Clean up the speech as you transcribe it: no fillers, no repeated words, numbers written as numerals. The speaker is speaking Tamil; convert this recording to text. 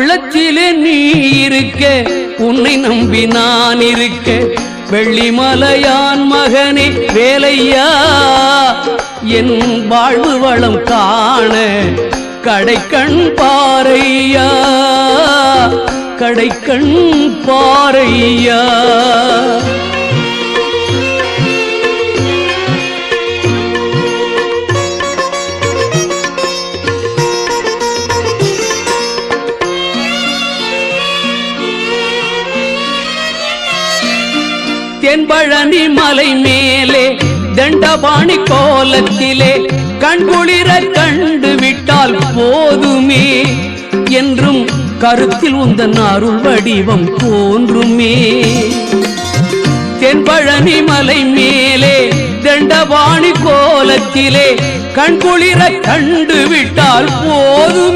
உள்ளத்திலே நீ இருக்க உன்னை நம்பி நான் இருக்க வெள்ளிமலையான் மகனே வேலையா என் வாழ்வு வளம் காண கடைக்கண் பாரையா கடைக்கண் பாரையா தென்பழனி மலை மேலே தண்டபாணி கோலத்திலே கண்குளிர கண்டு விட்டால் போதுமே என்றும் கருத்தில் உந்தன் அருள் வடிவம் தோன்றுமே தென்பழனி மலை மேலே தண்டபாணி கோலத்திலே கண்குளிர கண்டு விட்டால் போதுமே